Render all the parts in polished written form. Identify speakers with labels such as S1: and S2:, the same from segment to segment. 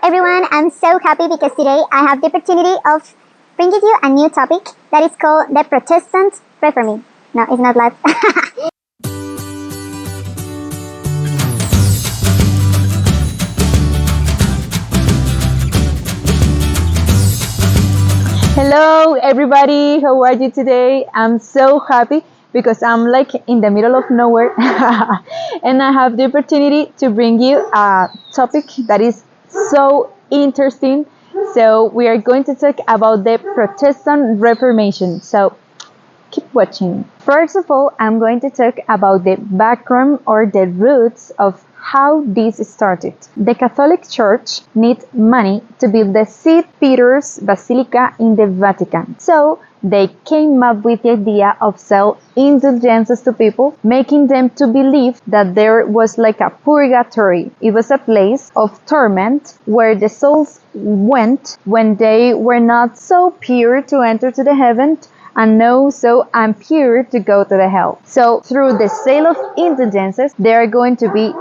S1: everyone, I'm so happy because today I have the opportunity of bringing you a new topic that is called the Protestant Reformation. No, it's not live.
S2: Hello everybody, how are you today? I'm so happy because I'm like in the middle of nowhere and I have the opportunity to bring you a topic that is so interesting. So we are going to talk about the Protestant Reformation. So keep watching. First of all, I'm going to talk about the background or the roots of how this started. The Catholic Church needed money to build the St. Peter's Basilica in the Vatican. So they came up with the idea of sell indulgences to people, making them to believe that there was like a purgatory. It was a place of torment where the souls went when they were not so pure to enter to the heaven and no so impure to go to the hell. So through the sale of indulgences, they are going to be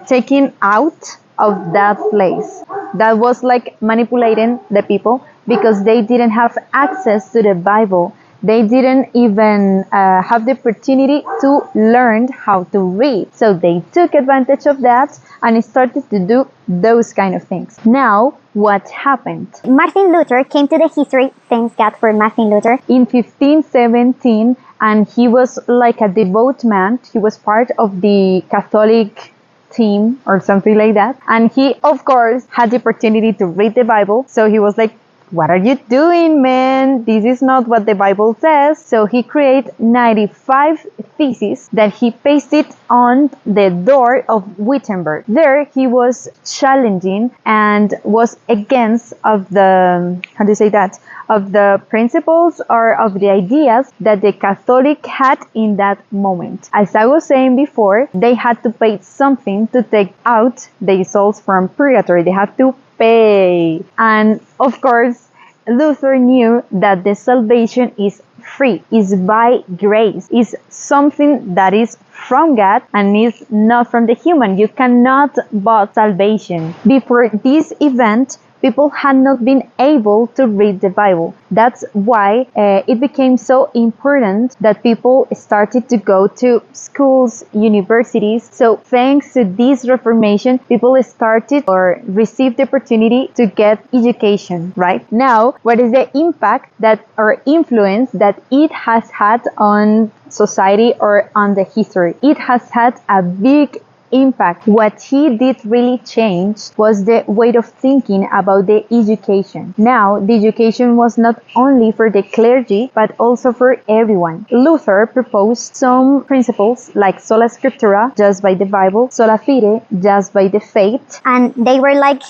S2: taken out of that place. That was like manipulating the people because they didn't have access to the Bible. They didn't even have the opportunity to learn how to read. So they took advantage of that and started to do those kind of things. Now, what happened?
S1: Martin Luther came to the history, thanks God for Martin Luther,
S2: in 1517, and he was like a devout man. He was part of the Catholic team or something like that. And he, of course, had the opportunity to read the Bible. So he was like, what are you doing, man? This is not what the Bible says. So he created 95 theses that he pasted on the door of Wittenberg. There he was challenging and was against of the, how do you say that? Of the principles or of the ideas that the Catholic had in that moment. As I was saying before, they had to pay something to take out their souls from purgatory. They had to pay. And of course, Luther knew that the salvation is free, is by grace, is something that is from God and is not from the human. You cannot buy salvation. Before this event, people had not been able to read the Bible. That's why it became so important that people started to go to schools, universities. So thanks to this Reformation, people started or received the opportunity to get education, right? Now, what is the impact that or influence that it has had on society or on the history? It has had a big impact. What he did really change was the way of thinking about the education. Now, the education was not only for the clergy, but also for everyone. Luther proposed some principles like sola scriptura, just by the Bible, sola fide, just by the faith.
S1: and they were like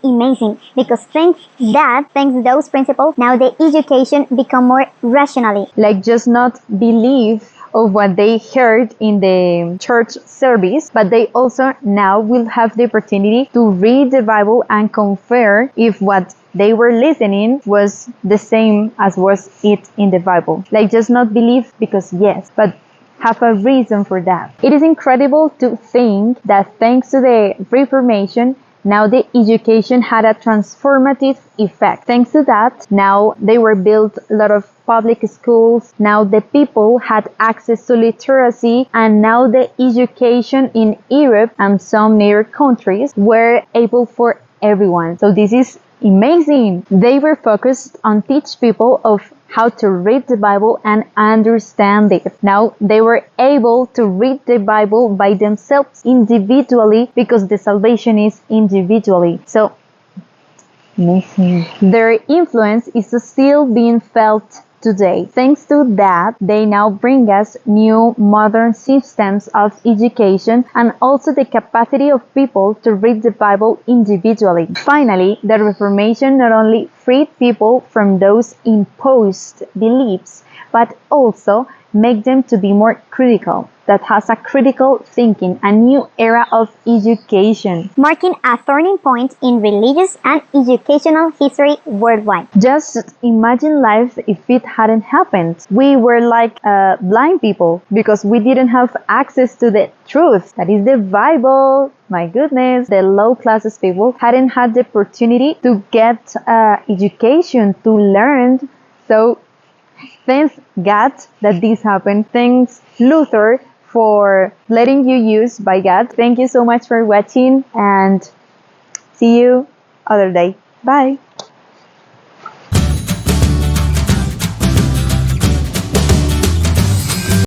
S1: amazing because thanks to those principles, now the education become more rationally.
S2: Like just not believe of what they heard in the church service, but they also now will have the opportunity to read the Bible and compare if what they were listening was the same as was it in the Bible. Like just not believe because yes, but have a reason for that. It is incredible to think that thanks to the Reformation, now the education had a transformative effect. Thanks to that, now they were built a lot of public schools. Now the people had access to literacy, and now the education in Europe and some near countries were able for everyone. So this is amazing. They were focused on teach people of how to read the Bible and understand it. Now they were able to read the Bible by themselves individually because the salvation is individually. So amazing. Their influence is still being felt today. Thanks to that, they now bring us new modern systems of education and also the capacity of people to read the Bible individually. Finally, the Reformation not only freed people from those imposed beliefs, but also make them to be more critical. that has a critical thinking, a new era of education.
S1: Marking a turning point in religious and educational history worldwide.
S2: Just imagine life if it hadn't happened. We were like blind people because we didn't have access to the truth, that is the Bible. My goodness, the low classes people hadn't had the opportunity to get education, to learn. So thanks God that this happened. Thanks Luther for letting you use by God. Thank you so much for watching and see you other day. Bye.